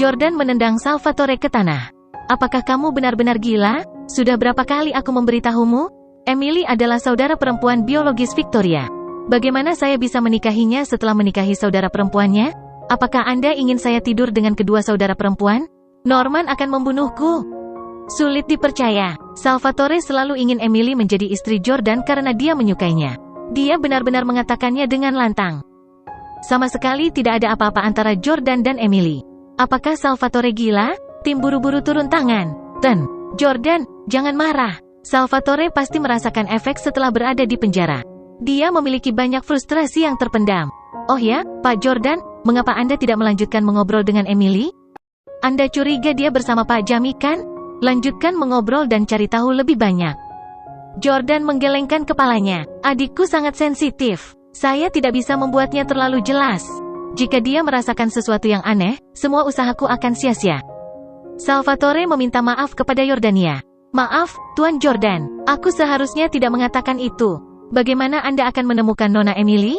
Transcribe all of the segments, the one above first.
Jordan menendang Salvatore ke tanah. Apakah kamu benar-benar gila? Sudah berapa kali aku memberitahumu? Emily adalah saudara perempuan biologis Victoria. Bagaimana saya bisa menikahinya setelah menikahi saudara perempuannya? Apakah Anda ingin saya tidur dengan kedua saudara perempuan? Norman akan membunuhku. Sulit dipercaya. Salvatore selalu ingin Emily menjadi istri Jordan karena dia menyukainya. Dia benar-benar mengatakannya dengan lantang. Sama sekali tidak ada apa-apa antara Jordan dan Emily. Apakah Salvatore gila? Tim buru-buru turun tangan. Jordan, jangan marah. Salvatore pasti merasakan efek setelah berada di penjara. Dia memiliki banyak frustrasi yang terpendam. Oh ya, Pak Jordan, mengapa Anda tidak melanjutkan mengobrol dengan Emily? Anda curiga dia bersama Pak Jami kan? Lanjutkan mengobrol dan cari tahu lebih banyak. Jordan menggelengkan kepalanya. Adikku sangat sensitif. Saya tidak bisa membuatnya terlalu jelas. Jika dia merasakan sesuatu yang aneh, semua usahaku akan sia-sia. Salvatore meminta maaf kepada Yordania. Maaf, Tuan Jordan, aku seharusnya tidak mengatakan itu. Bagaimana Anda akan menemukan Nona Emily?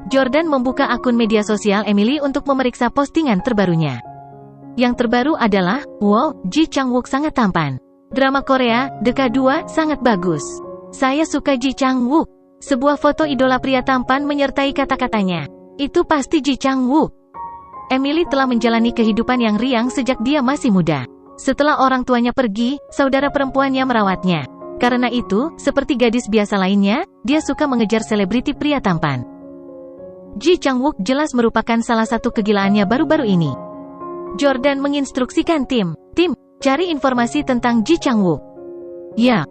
Jordan membuka akun media sosial Emily untuk memeriksa postingan terbarunya. Yang terbaru adalah, wow, Ji Chang-wook sangat tampan. Drama Korea, Deka 2, sangat bagus. Saya suka Ji Chang-wook. Sebuah foto idola pria tampan menyertai kata-katanya. Itu pasti Ji Chang-wook. Emily telah menjalani kehidupan yang riang sejak dia masih muda. Setelah orang tuanya pergi, saudara perempuannya merawatnya. Karena itu, seperti gadis biasa lainnya, dia suka mengejar selebriti pria tampan. Ji Chang-wook jelas merupakan salah satu kegilaannya baru-baru ini. Jordan menginstruksikan tim, cari informasi tentang Ji Chang-wook. Ya.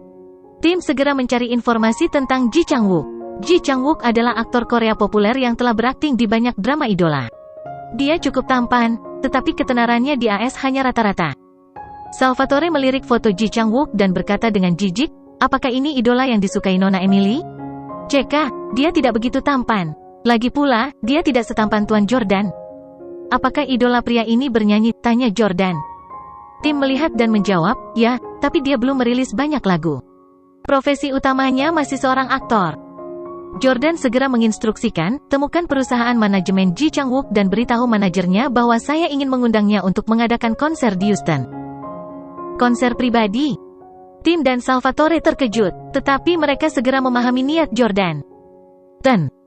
Tim segera mencari informasi tentang Ji Chang-wook. Ji Chang-wook adalah aktor Korea populer yang telah berakting di banyak drama idola. Dia cukup tampan, tetapi ketenarannya di AS hanya rata-rata. Salvatore melirik foto Ji Chang-wook dan berkata dengan jijik, apakah ini idola yang disukai Nona Emily? Ceka, dia tidak begitu tampan. Lagi pula, dia tidak setampan Tuan Jordan. Apakah idola pria ini bernyanyi? Tanya Jordan. Tim melihat dan menjawab, ya, tapi dia belum merilis banyak lagu. Profesi utamanya masih seorang aktor. Jordan segera menginstruksikan, temukan perusahaan manajemen Ji Chang-wook dan beritahu manajernya bahwa saya ingin mengundangnya untuk mengadakan konser di Houston. Konser pribadi. Tim dan Salvatore terkejut, tetapi mereka segera memahami niat Jordan.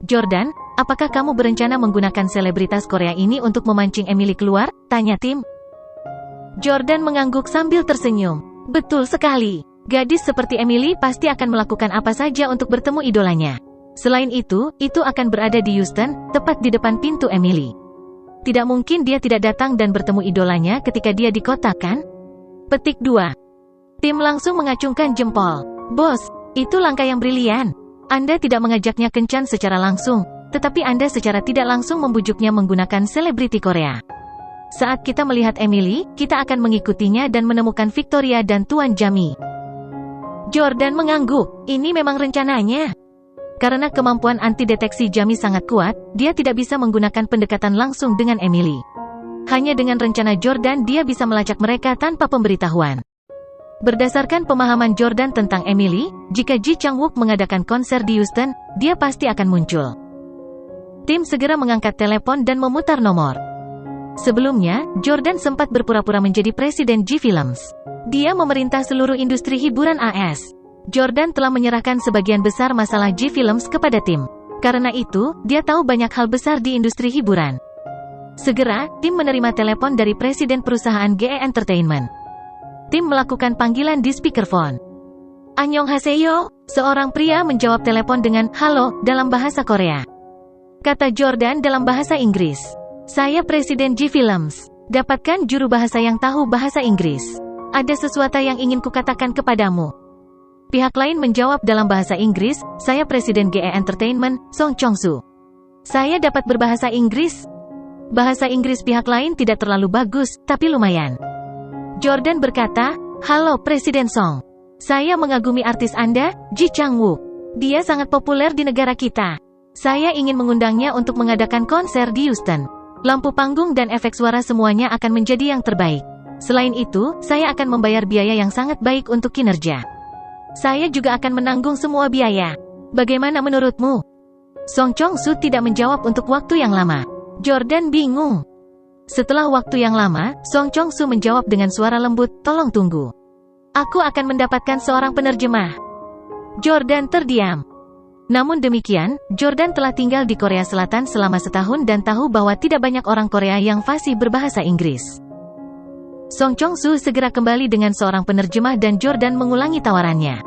Jordan, apakah kamu berencana menggunakan selebritas Korea ini untuk memancing Emily keluar? Tanya Tim. Jordan mengangguk sambil tersenyum. Betul sekali. Gadis seperti Emily pasti akan melakukan apa saja untuk bertemu idolanya. Selain itu akan berada di Houston, tepat di depan pintu Emily. Tidak mungkin dia tidak datang dan bertemu idolanya ketika dia di kota, kan? Petik 2. Tim langsung mengacungkan jempol. Bos, itu langkah yang brilian. Anda tidak mengajaknya kencan secara langsung, tetapi Anda secara tidak langsung membujuknya menggunakan selebriti Korea. Saat kita melihat Emily, kita akan mengikutinya dan menemukan Victoria dan Tuan Jami. Jordan mengangguk. Ini memang rencananya. Karena kemampuan anti-deteksi Jami sangat kuat, dia tidak bisa menggunakan pendekatan langsung dengan Emily. Hanya dengan rencana Jordan dia bisa melacak mereka tanpa pemberitahuan. Berdasarkan pemahaman Jordan tentang Emily, jika Ji Chang-wook mengadakan konser di Houston, dia pasti akan muncul. Tim segera mengangkat telepon dan memutar nomor. Sebelumnya, Jordan sempat berpura-pura menjadi presiden G Films. Dia memerintah seluruh industri hiburan AS. Jordan telah menyerahkan sebagian besar masalah G Films kepada tim. Karena itu, dia tahu banyak hal besar di industri hiburan. Segera, tim menerima telepon dari presiden perusahaan GE Entertainment. Tim melakukan panggilan di speakerphone. Annyeonghaseyo, seorang pria menjawab telepon dengan halo dalam bahasa Korea. Kata Jordan dalam bahasa Inggris. Saya presiden G Films. Dapatkan juru bahasa yang tahu bahasa Inggris. Ada sesuatu yang ingin kukatakan kepadamu. Pihak lain menjawab dalam bahasa Inggris, saya Presiden GE Entertainment, Song Chong-soo. Saya dapat berbahasa Inggris. Bahasa Inggris pihak lain tidak terlalu bagus, tapi lumayan. Jordan berkata, halo Presiden Song. Saya mengagumi artis Anda, Ji Chang-wook. Dia sangat populer di negara kita. Saya ingin mengundangnya untuk mengadakan konser di Houston. Lampu panggung dan efek suara semuanya akan menjadi yang terbaik. Selain itu, saya akan membayar biaya yang sangat baik untuk kinerja. Saya juga akan menanggung semua biaya. Bagaimana menurutmu? Song Chong-soo tidak menjawab untuk waktu yang lama. Jordan bingung. Setelah waktu yang lama, Song Chong-su menjawab dengan suara lembut, "Tolong tunggu. Aku akan mendapatkan seorang penerjemah." Jordan terdiam. Namun demikian, Jordan telah tinggal di Korea Selatan selama setahun dan tahu bahwa tidak banyak orang Korea yang fasih berbahasa Inggris. Song Chong-su segera kembali dengan seorang penerjemah dan Jordan mengulangi tawarannya.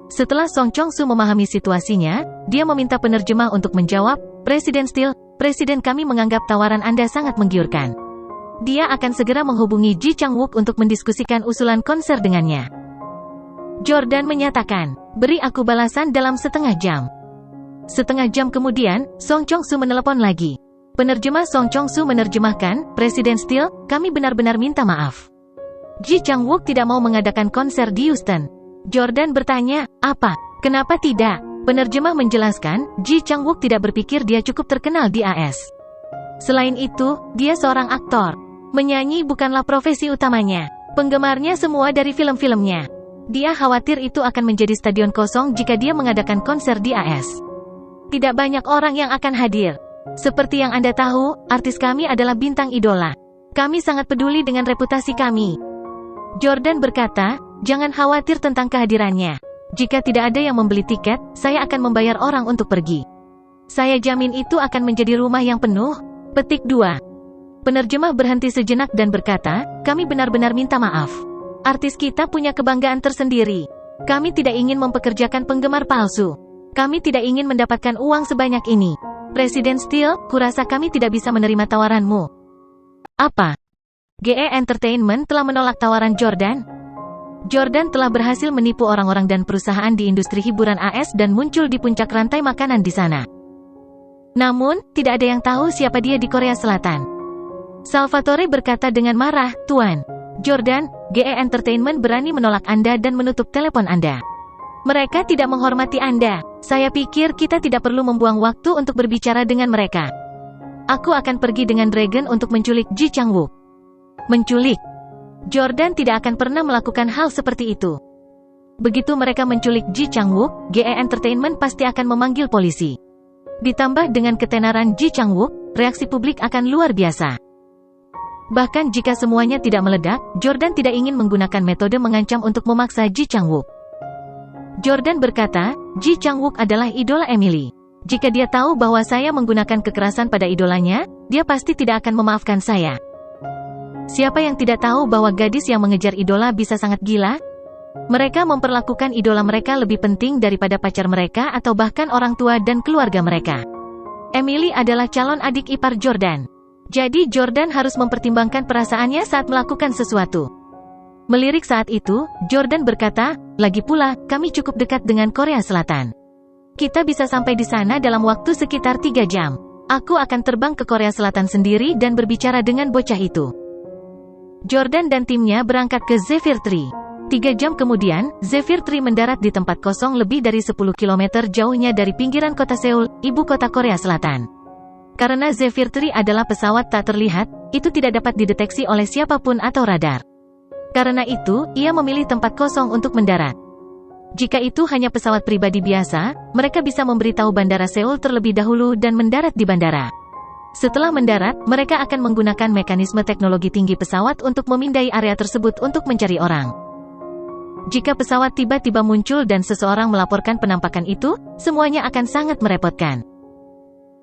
Setelah Song Chong-su memahami situasinya, dia meminta penerjemah untuk menjawab, "Presiden Steele, Presiden kami menganggap tawaran Anda sangat menggiurkan. Dia akan segera menghubungi Ji Chang-wook untuk mendiskusikan usulan konser dengannya." Jordan menyatakan, "Beri aku balasan dalam setengah jam." Setengah jam kemudian, Song Chong-su menelepon lagi. Penerjemah Song Chong-su menerjemahkan, "Presiden Steele, kami benar-benar minta maaf. Ji Chang-wook tidak mau mengadakan konser di Houston." Jordan bertanya, "Apa? Kenapa tidak?" Penerjemah menjelaskan, Ji Chang-wook tidak berpikir dia cukup terkenal di AS. Selain itu, dia seorang aktor. Menyanyi bukanlah profesi utamanya. Penggemarnya semua dari film-filmnya. Dia khawatir itu akan menjadi stadion kosong jika dia mengadakan konser di AS. Tidak banyak orang yang akan hadir. Seperti yang Anda tahu, artis kami adalah bintang idola. Kami sangat peduli dengan reputasi kami. Jordan berkata, "Jangan khawatir tentang kehadirannya. Jika tidak ada yang membeli tiket, saya akan membayar orang untuk pergi. Saya jamin itu akan menjadi rumah yang penuh." Petik 2. Penerjemah berhenti sejenak dan berkata, "Kami benar-benar minta maaf. Artis kita punya kebanggaan tersendiri. Kami tidak ingin mempekerjakan penggemar palsu. Kami tidak ingin mendapatkan uang sebanyak ini. Presiden Steele, kurasa kami tidak bisa menerima tawaranmu." Apa? GE Entertainment telah menolak tawaran Jordan? Jordan telah berhasil menipu orang-orang dan perusahaan di industri hiburan AS dan muncul di puncak rantai makanan di sana. Namun, tidak ada yang tahu siapa dia di Korea Selatan. Salvatore berkata dengan marah, "Tuan Jordan, GE Entertainment berani menolak Anda dan menutup telepon Anda. Mereka tidak menghormati Anda. Saya pikir kita tidak perlu membuang waktu untuk berbicara dengan mereka. Aku akan pergi dengan Dragon untuk menculik Ji Chang-wook." Menculik? Jordan tidak akan pernah melakukan hal seperti itu. Begitu mereka menculik Ji Chang-wook, GE Entertainment pasti akan memanggil polisi. Ditambah dengan ketenaran Ji Chang-wook, reaksi publik akan luar biasa. Bahkan jika semuanya tidak meledak, Jordan tidak ingin menggunakan metode mengancam untuk memaksa Ji Chang-wook. Jordan berkata, "Ji Chang-wook adalah idola Emily. Jika dia tahu bahwa saya menggunakan kekerasan pada idolanya, dia pasti tidak akan memaafkan saya. Siapa yang tidak tahu bahwa gadis yang mengejar idola bisa sangat gila? Mereka memperlakukan idola mereka lebih penting daripada pacar mereka atau bahkan orang tua dan keluarga mereka." Emily adalah calon adik ipar Jordan. Jadi Jordan harus mempertimbangkan perasaannya saat melakukan sesuatu. Melirik saat itu, Jordan berkata, "Lagi pula, kami cukup dekat dengan Korea Selatan. Kita bisa sampai di sana dalam waktu sekitar 3 jam. Aku akan terbang ke Korea Selatan sendiri dan berbicara dengan bocah itu." Jordan dan timnya berangkat ke Zephyr Tree. 3 jam kemudian, Zephyr Tree mendarat di tempat kosong lebih dari 10 km jauhnya dari pinggiran kota Seoul, ibu kota Korea Selatan. Karena Zephyr Tree adalah pesawat tak terlihat, itu tidak dapat dideteksi oleh siapapun atau radar. Karena itu, ia memilih tempat kosong untuk mendarat. Jika itu hanya pesawat pribadi biasa, mereka bisa memberitahu Bandara Seoul terlebih dahulu dan mendarat di bandara. Setelah mendarat, mereka akan menggunakan mekanisme teknologi tinggi pesawat untuk memindai area tersebut untuk mencari orang. Jika pesawat tiba-tiba muncul dan seseorang melaporkan penampakan itu, semuanya akan sangat merepotkan.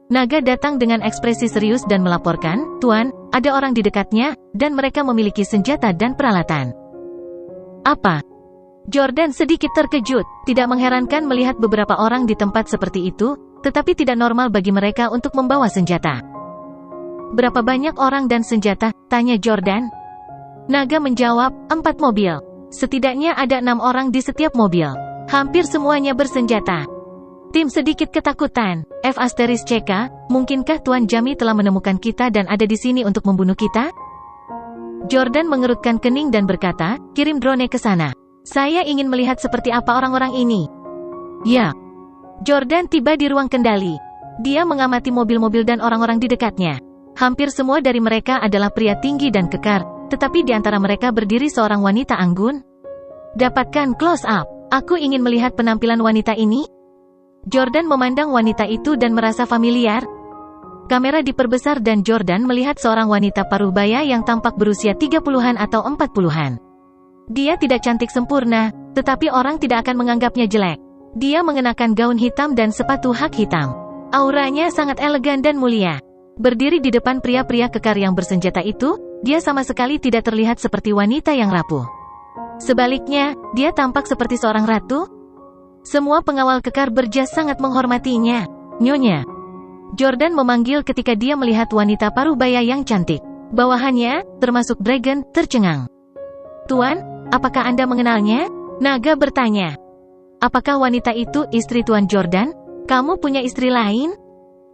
Naga datang dengan ekspresi serius dan melaporkan, "Tuan, ada orang di dekatnya, dan mereka memiliki senjata dan peralatan." Apa? Jordan sedikit terkejut. Tidak mengherankan melihat beberapa orang di tempat seperti itu, tetapi tidak normal bagi mereka untuk membawa senjata. "Berapa banyak orang dan senjata?" tanya Jordan. Naga menjawab, 4 mobil. Setidaknya ada 6 orang di setiap mobil. Hampir semuanya bersenjata. Tim sedikit ketakutan. F***CK, mungkinkah Tuan Jami telah menemukan kita dan ada di sini untuk membunuh kita? Jordan mengerutkan kening dan berkata, "Kirim drone ke sana. Saya ingin melihat seperti apa orang-orang ini." Ya. Jordan tiba di ruang kendali. Dia mengamati mobil-mobil dan orang-orang di dekatnya. Hampir semua dari mereka adalah pria tinggi dan kekar, tetapi di antara mereka berdiri seorang wanita anggun. "Dapatkan close up. Aku ingin melihat penampilan wanita ini." Jordan memandang wanita itu dan merasa familiar. Kamera diperbesar dan Jordan melihat seorang wanita paruh baya yang tampak berusia 30-an atau 40-an. Dia tidak cantik sempurna, tetapi orang tidak akan menganggapnya jelek. Dia mengenakan gaun hitam dan sepatu hak hitam. Auranya sangat elegan dan mulia. Berdiri di depan pria-pria kekar yang bersenjata itu, dia sama sekali tidak terlihat seperti wanita yang rapuh. Sebaliknya, dia tampak seperti seorang ratu. Semua pengawal kekar berjas sangat menghormatinya. Nyonya. Jordan memanggil ketika dia melihat wanita paruh baya yang cantik. Bawahannya, termasuk Dragon, tercengang. Tuan, apakah Anda mengenalnya? Naga bertanya. Apakah wanita itu istri Tuan Jordan? Kamu punya istri lain?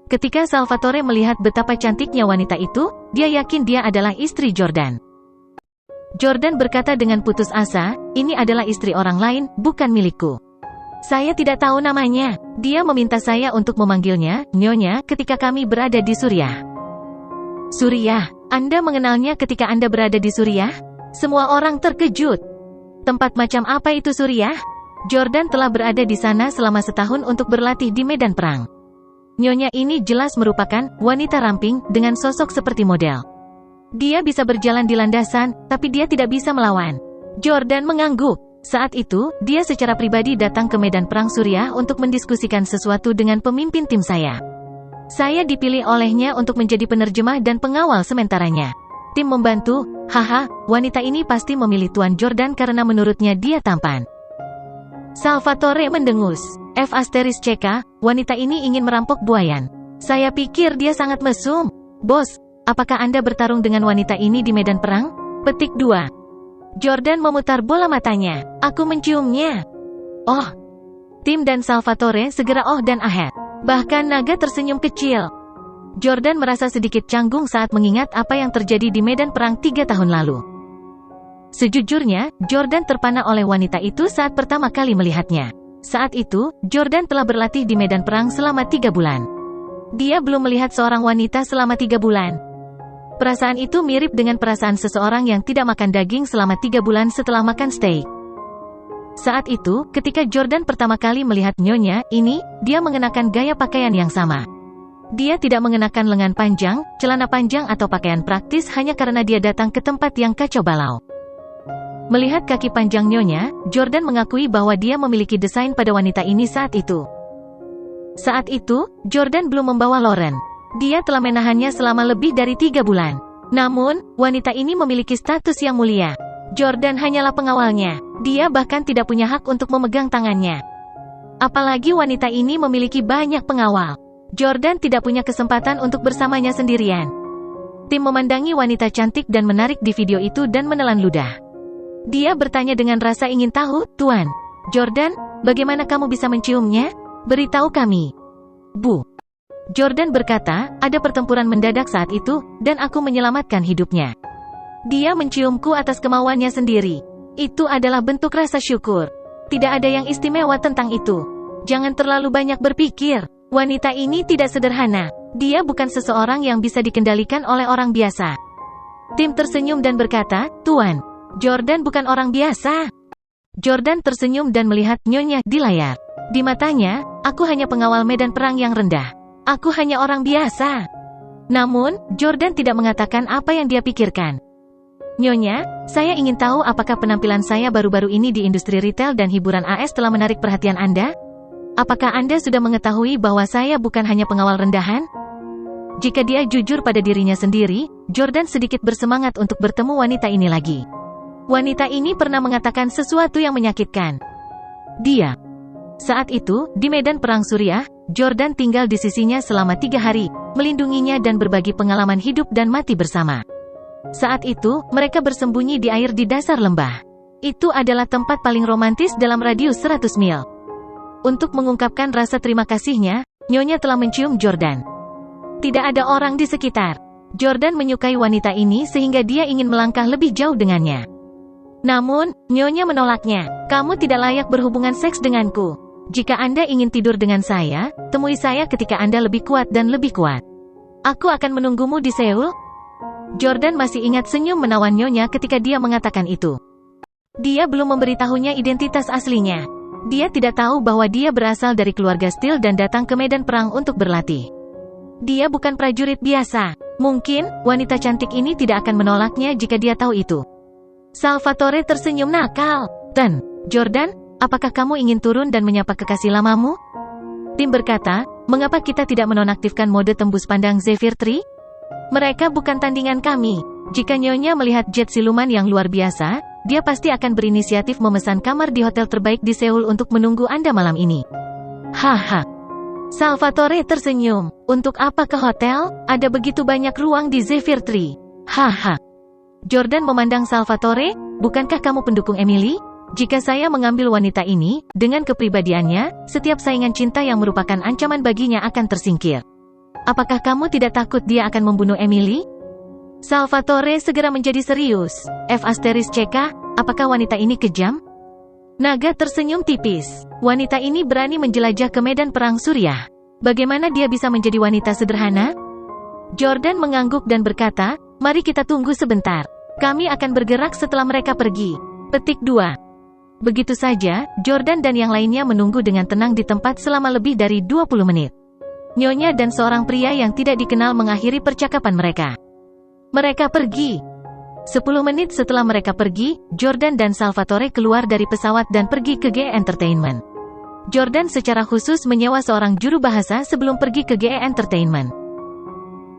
Ketika Salvatore melihat betapa cantiknya wanita itu, dia yakin dia adalah istri Jordan. Jordan berkata dengan putus asa, ini adalah istri orang lain, bukan milikku. Saya tidak tahu namanya. Dia meminta saya untuk memanggilnya, Nyonya, ketika kami berada di Suriah. Suriah? Anda mengenalnya ketika Anda berada di Suriah? Semua orang terkejut. Tempat macam apa itu Suriah? Jordan telah berada di sana selama setahun untuk berlatih di medan perang. Nyonya ini jelas merupakan wanita ramping dengan sosok seperti model. Dia bisa berjalan di landasan, tapi dia tidak bisa melawan. Jordan mengangguk. Saat itu, dia secara pribadi datang ke medan perang Suriah untuk mendiskusikan sesuatu dengan pemimpin tim saya. Saya dipilih olehnya untuk menjadi penerjemah dan pengawal sementaranya. Tim membantu, haha, wanita ini pasti memilih Tuan Jordan karena menurutnya dia tampan. Salvatore mendengus. F***CK, wanita ini ingin merampok buayan. Saya pikir dia sangat mesum. Bos, apakah Anda bertarung dengan wanita ini di medan perang? Petik 2. Jordan memutar bola matanya. Aku menciumnya. Oh. Tim dan Salvatore segera oh dan ahet. Bahkan Naga tersenyum kecil. Jordan merasa sedikit canggung saat mengingat apa yang terjadi di medan perang 3 tahun lalu. Sejujurnya, Jordan terpana oleh wanita itu saat pertama kali melihatnya. Saat itu, Jordan telah berlatih di medan perang selama 3 bulan. Dia belum melihat seorang wanita selama 3 bulan. Perasaan itu mirip dengan perasaan seseorang yang tidak makan daging selama 3 bulan setelah makan steak. Saat itu, ketika Jordan pertama kali melihat Nyonya ini, dia mengenakan gaya pakaian yang sama. Dia tidak mengenakan lengan panjang, celana panjang atau pakaian praktis hanya karena dia datang ke tempat yang kacau balau. Melihat kaki panjang Nyonya, Jordan mengakui bahwa dia memiliki desain pada wanita ini saat itu. Saat itu, Jordan belum membawa Lauren. Dia telah menahannya selama lebih dari 3 bulan. Namun, wanita ini memiliki status yang mulia. Jordan hanyalah pengawalnya. Dia bahkan tidak punya hak untuk memegang tangannya. Apalagi wanita ini memiliki banyak pengawal. Jordan tidak punya kesempatan untuk bersamanya sendirian. Tim memandangi wanita cantik dan menarik di video itu dan menelan ludah. Dia bertanya dengan rasa ingin tahu, Tuan Jordan, bagaimana kamu bisa menciumnya? Beritahu kami. Bu. Jordan berkata, ada pertempuran mendadak saat itu, dan aku menyelamatkan hidupnya. Dia menciumku atas kemauannya sendiri. Itu adalah bentuk rasa syukur. Tidak ada yang istimewa tentang itu. Jangan terlalu banyak berpikir. Wanita ini tidak sederhana. Dia bukan seseorang yang bisa dikendalikan oleh orang biasa. Tim tersenyum dan berkata, Tuan Jordan bukan orang biasa. Jordan tersenyum dan melihat Nyonya di layar. Di matanya, aku hanya pengawal medan perang yang rendah. Aku hanya orang biasa. Namun, Jordan tidak mengatakan apa yang dia pikirkan. Nyonya, saya ingin tahu apakah penampilan saya baru-baru ini di industri retail dan hiburan AS telah menarik perhatian Anda? Apakah Anda sudah mengetahui bahwa saya bukan hanya pengawal rendahan? Jika dia jujur pada dirinya sendiri, Jordan sedikit bersemangat untuk bertemu wanita ini lagi. Wanita ini pernah mengatakan sesuatu yang menyakitkan. Dia. Saat itu, di medan perang Suriah, Jordan tinggal di sisinya selama 3 hari, melindunginya dan berbagi pengalaman hidup dan mati bersama. Saat itu, mereka bersembunyi di air di dasar lembah. Itu adalah tempat paling romantis dalam radius 100 mil. Untuk mengungkapkan rasa terima kasihnya, Nyonya telah mencium Jordan. Tidak ada orang di sekitar. Jordan menyukai wanita ini sehingga dia ingin melangkah lebih jauh dengannya. Namun, Nyonya menolaknya. Kamu tidak layak berhubungan seks denganku. Jika Anda ingin tidur dengan saya, temui saya ketika Anda lebih kuat dan lebih kuat. Aku akan menunggumu di Seoul. Jordan masih ingat senyum menawan Nyonya ketika dia mengatakan itu. Dia belum memberitahunya identitas aslinya. Dia tidak tahu bahwa dia berasal dari keluarga Steele dan datang ke medan perang untuk berlatih. Dia bukan prajurit biasa. Mungkin, wanita cantik ini tidak akan menolaknya jika dia tahu itu. Salvatore tersenyum nakal. Ten, Jordan, apakah kamu ingin turun dan menyapa kekasih lamamu? Tim berkata, mengapa kita tidak menonaktifkan mode tembus pandang Zephyr Tree? Mereka bukan tandingan kami. Jika Nyonya melihat jet siluman yang luar biasa, dia pasti akan berinisiatif memesan kamar di hotel terbaik di Seoul untuk menunggu Anda malam ini. Haha. Salvatore tersenyum. Untuk apa ke hotel? Ada begitu banyak ruang di Zephyr Tree. Haha. Jordan memandang Salvatore, bukankah kamu pendukung Emily? Jika saya mengambil wanita ini, dengan kepribadiannya, setiap saingan cinta yang merupakan ancaman baginya akan tersingkir. Apakah kamu tidak takut dia akan membunuh Emily? Salvatore segera menjadi serius. F***CK, apakah wanita ini kejam? Naga tersenyum tipis. Wanita ini berani menjelajah ke medan perang Suriah. Bagaimana dia bisa menjadi wanita sederhana? Jordan mengangguk dan berkata, mari kita tunggu sebentar. Kami akan bergerak setelah mereka pergi. Petik 2. Begitu saja, Jordan dan yang lainnya menunggu dengan tenang di tempat selama lebih dari 20 menit. Nyonya dan seorang pria yang tidak dikenal mengakhiri percakapan mereka. Mereka pergi. 10 menit setelah mereka pergi, Jordan dan Salvatore keluar dari pesawat dan pergi ke GE Entertainment. Jordan secara khusus menyewa seorang juru bahasa sebelum pergi ke GE Entertainment.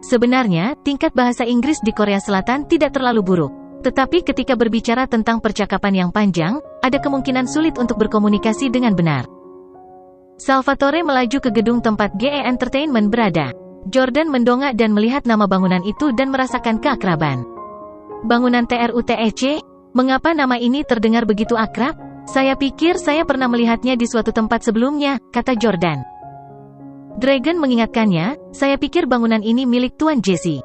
Sebenarnya, tingkat bahasa Inggris di Korea Selatan tidak terlalu buruk. Tetapi ketika berbicara tentang percakapan yang panjang, ada kemungkinan sulit untuk berkomunikasi dengan benar. Salvatore melaju ke gedung tempat GE Entertainment berada. Jordan mendongak dan melihat nama bangunan itu dan merasakan keakraban. Bangunan TRUTEC? Mengapa nama ini terdengar begitu akrab? Saya pikir saya pernah melihatnya di suatu tempat sebelumnya, kata Jordan. Dragon mengingatkannya, saya pikir bangunan ini milik Tuan Jesse.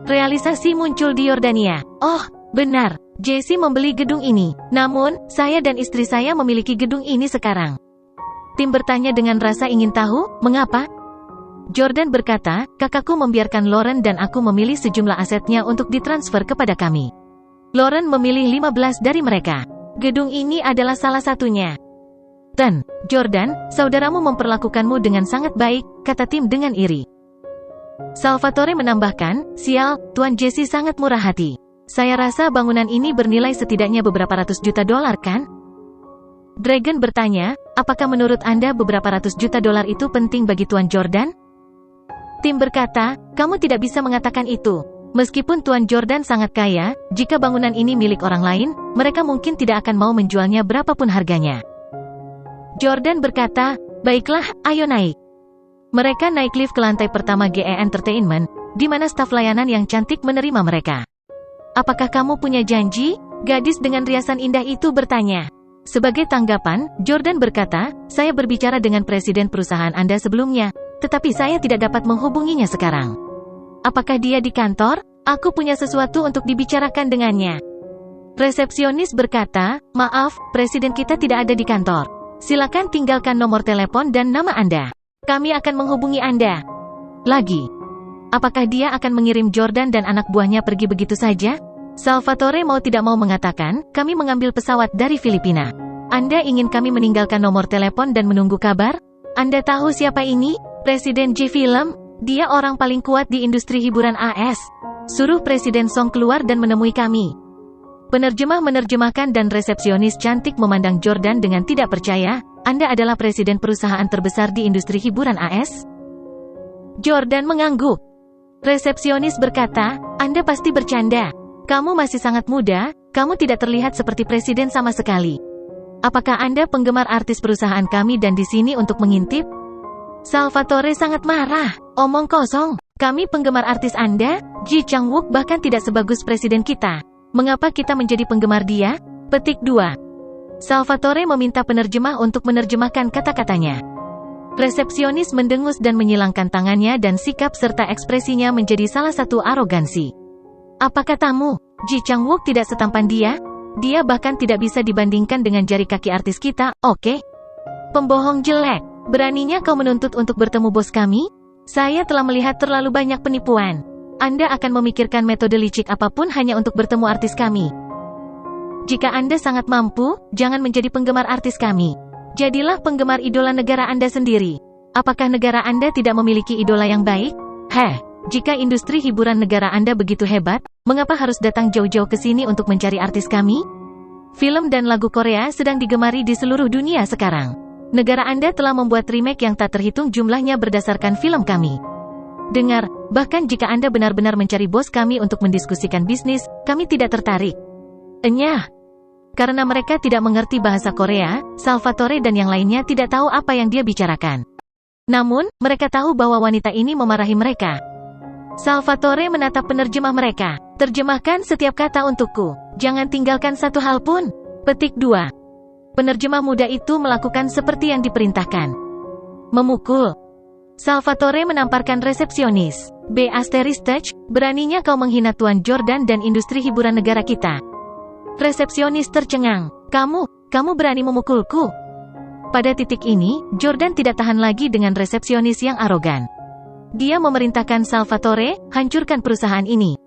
Realisasi muncul di Yordania. Oh, benar, Jesse membeli gedung ini. Namun, saya dan istri saya memiliki gedung ini sekarang. Tim bertanya dengan rasa ingin tahu, mengapa? Jordan berkata, kakakku membiarkan Lauren dan aku memilih sejumlah asetnya untuk ditransfer kepada kami. Lauren memilih 15 dari mereka. Gedung ini adalah salah satunya. Ten, Jordan, saudaramu memperlakukanmu dengan sangat baik, kata Tim dengan iri. Salvatore menambahkan, sial, Tuan Jesse sangat murah hati. Saya rasa bangunan ini bernilai setidaknya beberapa ratus juta dolar kan? Dragon bertanya, apakah menurut Anda beberapa ratus juta dolar itu penting bagi Tuan Jordan? Tim berkata, kamu tidak bisa mengatakan itu. Meskipun Tuan Jordan sangat kaya, jika bangunan ini milik orang lain, mereka mungkin tidak akan mau menjualnya berapapun harganya. Jordan berkata, baiklah, ayo naik. Mereka naik lift ke lantai pertama GE Entertainment, di mana staf layanan yang cantik menerima mereka. Apakah kamu punya janji? Gadis dengan riasan indah itu bertanya. Sebagai tanggapan, Jordan berkata, saya berbicara dengan presiden perusahaan Anda sebelumnya, tetapi saya tidak dapat menghubunginya sekarang. Apakah dia di kantor? Aku punya sesuatu untuk dibicarakan dengannya. Resepsionis berkata, maaf, presiden kita tidak ada di kantor. Silakan tinggalkan nomor telepon dan nama Anda. Kami akan menghubungi Anda. Lagi. Apakah dia akan mengirim Jordan dan anak buahnya pergi begitu saja? Salvatore mau tidak mau mengatakan, kami mengambil pesawat dari Filipina. Anda ingin kami meninggalkan nomor telepon dan menunggu kabar? Anda tahu siapa ini? Presiden J Film? Dia orang paling kuat di industri hiburan AS. Suruh Presiden Song keluar dan menemui kami. Penerjemah menerjemahkan dan resepsionis cantik memandang Jordan dengan tidak percaya, Anda adalah presiden perusahaan terbesar di industri hiburan AS? Jordan mengangguk. Resepsionis berkata, Anda pasti bercanda. Kamu masih sangat muda, kamu tidak terlihat seperti presiden sama sekali. Apakah Anda penggemar artis perusahaan kami dan di sini untuk mengintip? Salvatore sangat marah. Omong kosong. Kami penggemar artis Anda? Ji Chang-wook bahkan tidak sebagus presiden kita. Mengapa kita menjadi penggemar dia? Petik 2. Salvatore meminta penerjemah untuk menerjemahkan kata-katanya. Resepsionis mendengus dan menyilangkan tangannya dan sikap serta ekspresinya menjadi salah satu arogansi. Apa katamu? Ji Chang-wook tidak setampan dia? Dia bahkan tidak bisa dibandingkan dengan jari kaki artis kita, oke? Pembohong jelek. Beraninya kau menuntut untuk bertemu bos kami? Saya telah melihat terlalu banyak penipuan. Anda akan memikirkan metode licik apapun hanya untuk bertemu artis kami. Jika Anda sangat mampu, jangan menjadi penggemar artis kami. Jadilah penggemar idola negara Anda sendiri. Apakah negara Anda tidak memiliki idola yang baik? Heh, jika industri hiburan negara Anda begitu hebat, mengapa harus datang jauh-jauh ke sini untuk mencari artis kami? Film dan lagu Korea sedang digemari di seluruh dunia sekarang. Negara Anda telah membuat remake yang tak terhitung jumlahnya berdasarkan film kami. Dengar, bahkan jika Anda benar-benar mencari bos kami untuk mendiskusikan bisnis, kami tidak tertarik. Enyah. Karena mereka tidak mengerti bahasa Korea, Salvatore dan yang lainnya tidak tahu apa yang dia bicarakan. Namun, mereka tahu bahwa wanita ini memarahi mereka. Salvatore menatap penerjemah mereka. Terjemahkan setiap kata untukku. Jangan tinggalkan satu hal pun. Petik 2. Penerjemah muda itu melakukan seperti yang diperintahkan. Memukul. Salvatore menamparkan resepsionis. B***, beraninya kau menghina Tuan Jordan dan industri hiburan negara kita. Resepsionis tercengang. Kamu berani memukulku? Pada titik ini, Jordan tidak tahan lagi dengan resepsionis yang arogan. Dia memerintahkan Salvatore, hancurkan perusahaan ini.